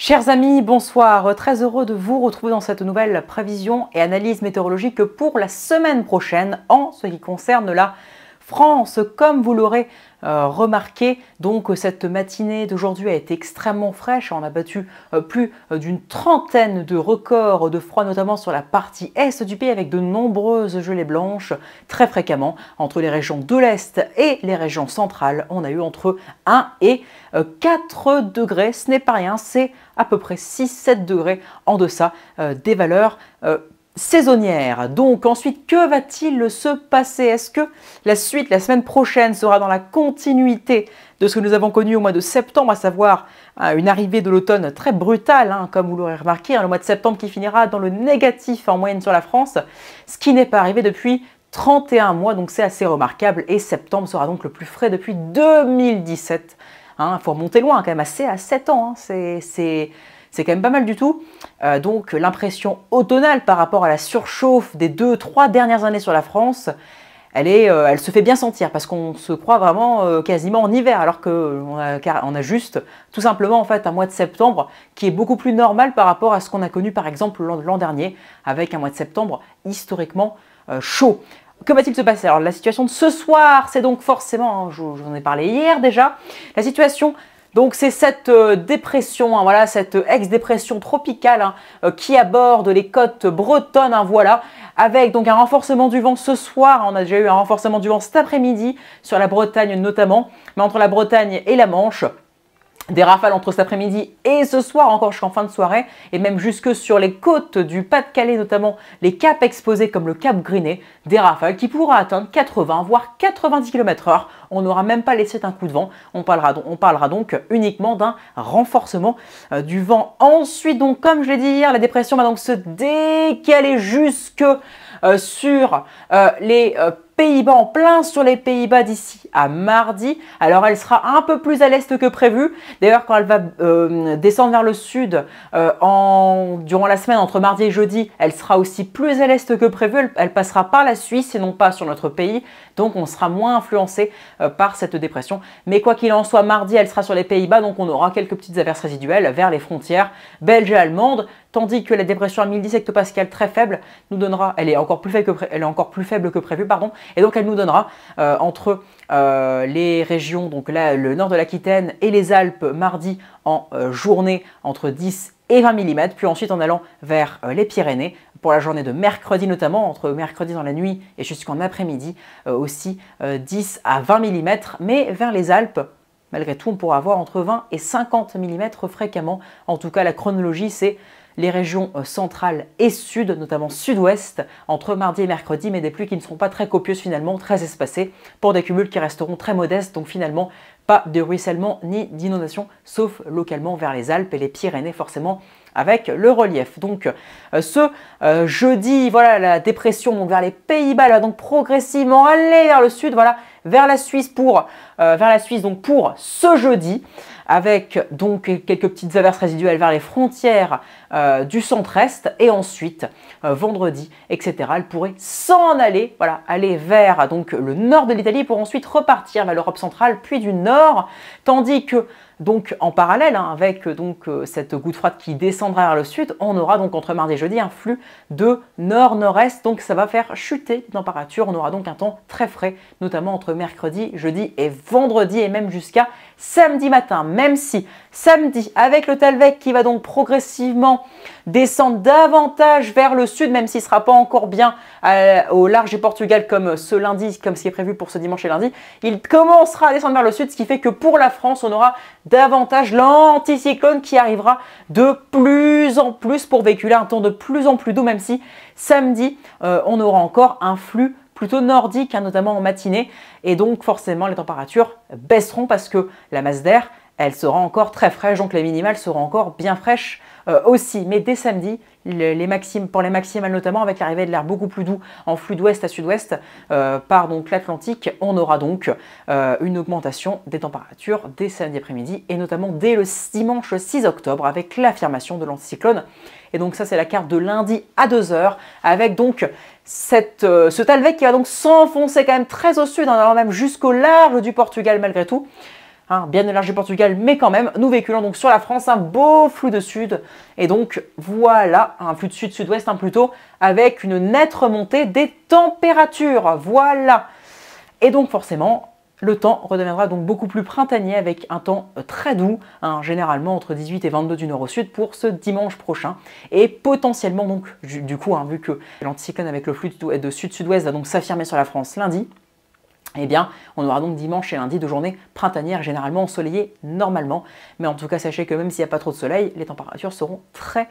Chers amis, bonsoir. Très heureux de vous retrouver dans cette nouvelle prévision et analyse météorologique pour la semaine prochaine en ce qui concerne la France. Comme vous l'aurez remarqué, donc cette matinée d'aujourd'hui a été extrêmement fraîche. On a battu plus d'une trentaine de records de froid, notamment sur la partie est du pays, avec de nombreuses gelées blanches très fréquemment. Entre les régions de l'Est et les régions centrales, on a eu entre 1 et 4 degrés. Ce n'est pas rien, c'est à peu près 6-7 degrés en deçà des valeurs saisonnière. Donc ensuite, que va-t-il se passer? Est-ce que la suite, la semaine prochaine, sera dans la continuité de ce que nous avons connu au mois de septembre, à savoir une arrivée de l'automne très brutale, comme vous l'aurez remarqué, le mois de septembre qui finira dans le négatif en moyenne sur la France, ce qui n'est pas arrivé depuis 31 mois, donc c'est assez remarquable, et septembre sera donc le plus frais depuis 2017. Il faut remonter loin, quand même, assez à 7 ans, c'est quand même pas mal du tout. Donc l'impression automnale par rapport à la surchauffe des 2-3 dernières années sur la France, elle se fait bien sentir parce qu'on se croit vraiment quasiment en hiver, alors qu'on a juste tout simplement en fait un mois de septembre qui est beaucoup plus normal par rapport à ce qu'on a connu par exemple l'an dernier, avec un mois de septembre historiquement chaud. Que va-t-il se passer? Alors la situation de ce soir, c'est donc forcément, je vous en ai parlé hier déjà, la situation. Donc c'est cette dépression, voilà, cette ex-dépression tropicale qui aborde les côtes bretonnes, voilà, avec donc un renforcement du vent ce soir. On a déjà eu un renforcement du vent cet après-midi sur la Bretagne notamment, mais entre la Bretagne et la Manche, des rafales entre cet après-midi et ce soir encore jusqu'en fin de soirée, et même jusque sur les côtes du Pas-de-Calais, notamment les caps exposés comme le cap Grinet, des rafales qui pourraient atteindre 80 voire 90 km/h. On n'aura même pas laissé un coup de vent, on parlera donc uniquement d'un renforcement du vent. Ensuite, donc comme je l'ai dit hier, la dépression va donc se décaler jusque sur les Pays-Bas, en plein sur les Pays-Bas d'ici à mardi. Alors elle sera un peu plus à l'est que prévu. D'ailleurs, quand elle va descendre vers le sud durant la semaine entre mardi et jeudi, elle sera aussi plus à l'est que prévu. Elle passera par la Suisse et non pas sur notre pays. Donc on sera moins influencé par cette dépression. Mais quoi qu'il en soit, mardi, elle sera sur les Pays-Bas. Donc on aura quelques petites averses résiduelles vers les frontières belges et allemandes. Tandis que la dépression à 1010 hectopascales très faible nous donnera, elle est encore plus faible que prévu, pardon, et donc elle nous donnera entre les régions, donc là, le nord de l'Aquitaine et les Alpes mardi en journée entre 10 et 20 mm, puis ensuite en allant vers les Pyrénées pour la journée de mercredi notamment, entre mercredi dans la nuit et jusqu'en après-midi aussi 10 à 20 mm, mais vers les Alpes, malgré tout, on pourra avoir entre 20 et 50 mm fréquemment. En tout cas, la chronologie, c'est les régions centrales et sud, notamment sud-ouest, entre mardi et mercredi, mais des pluies qui ne seront pas très copieuses finalement, très espacées, pour des cumuls qui resteront très modestes, donc finalement pas de ruissellement ni d'inondation, sauf localement vers les Alpes et les Pyrénées forcément, avec le relief. Donc ce jeudi, voilà, la dépression donc, vers les Pays-Bas, là, donc progressivement aller vers le sud, voilà, vers la Suisse pour ce jeudi, avec donc quelques petites averses résiduelles vers les frontières du centre-est, et ensuite vendredi, etc. Elle pourrait s'en aller, voilà, aller vers donc le nord de l'Italie pour ensuite repartir vers l'Europe centrale puis du nord, tandis que donc en parallèle avec donc cette goutte froide qui descendra vers le sud, on aura donc entre mardi et jeudi un flux de nord-nord-est, donc ça va faire chuter les températures. On aura donc un temps très frais, notamment entre mercredi, jeudi et vendredi, et même jusqu'à samedi matin, même si samedi, avec le Talvec qui va donc progressivement descendre davantage vers le sud, même s'il ne sera pas encore bien au large du Portugal comme ce lundi, comme ce qui est prévu pour ce dimanche et lundi, il commencera à descendre vers le sud, ce qui fait que pour la France, on aura davantage l'anticyclone qui arrivera de plus en plus pour véhiculer un temps de plus en plus doux, même si samedi, on aura encore un flux plutôt nordique, notamment en matinée, et donc forcément les températures baisseront parce que la masse d'air, elle sera encore très fraîche, donc les minimales seront encore bien fraîches aussi. Mais dès samedi, pour les maximales notamment, avec l'arrivée de l'air beaucoup plus doux en flux d'ouest à sud-ouest par donc l'Atlantique, on aura donc une augmentation des températures dès samedi après-midi, et notamment dès le dimanche 6 octobre avec l'affirmation de l'anticyclone. Et donc ça, c'est la carte de lundi à 2 h, avec donc ce Talvec qui va donc s'enfoncer quand même très au sud, allant même jusqu'au large du Portugal malgré tout. hein, bien élargi Portugal, mais quand même, nous véhiculons donc sur la France un beau flux de sud. Et donc voilà, un flux de sud-sud-ouest plutôt, avec une nette remontée des températures. Voilà. Et donc forcément, le temps redeviendra donc beaucoup plus printanier avec un temps très doux, hein, généralement entre 18 et 22 du nord au sud pour ce dimanche prochain. Et potentiellement donc, du coup, hein, vu que l'anticyclone avec le flux de sud-sud-ouest va donc s'affirmer sur la France lundi, eh bien, on aura donc dimanche et lundi 2 journées printanières, généralement ensoleillées normalement. Mais en tout cas, sachez que même s'il n'y a pas trop de soleil, les températures seront très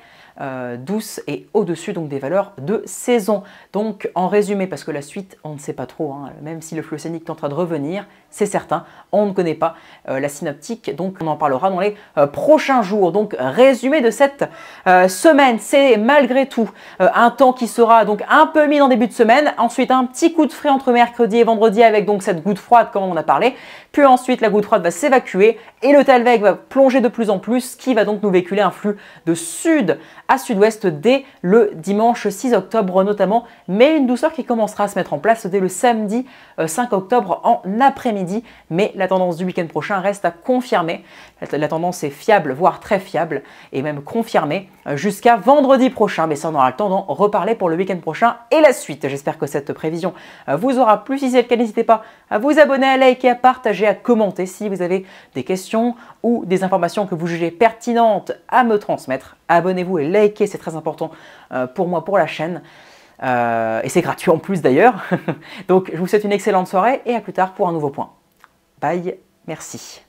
douces et au-dessus donc des valeurs de saison. Donc, en résumé, parce que la suite, on ne sait pas trop, hein, même si le flux océanique tentera de revenir, c'est certain, on ne connaît pas la synoptique, donc on en parlera dans les prochains jours. Donc, résumé de cette semaine, c'est malgré tout un temps qui sera donc un peu mis en début de semaine, ensuite un petit coup de frais entre mercredi et vendredi avec donc cette goutte froide comme on en a parlé, puis ensuite la goutte froide va s'évacuer et le Talweg va plonger de plus en plus, ce qui va donc nous véhiculer un flux de sud à sud-ouest dès le dimanche 6 octobre notamment, mais une douceur qui commencera à se mettre en place dès le samedi 5 octobre en après-midi, mais la tendance du week-end prochain reste à confirmer. La tendance est fiable, voire très fiable, et même confirmée jusqu'à vendredi prochain, mais ça on aura le temps d'en reparler pour le week-end prochain et la suite. J'espère que cette prévision vous aura plu. Si c'est le cas, n'hésitez pas à vous abonner, à liker, à partager, à commenter si vous avez des questions ou des informations que vous jugez pertinentes à me transmettre. Abonnez-vous et likez, c'est très important pour moi, pour la chaîne. Et c'est gratuit en plus d'ailleurs. Donc je vous souhaite une excellente soirée et à plus tard pour un nouveau point. Bye, merci.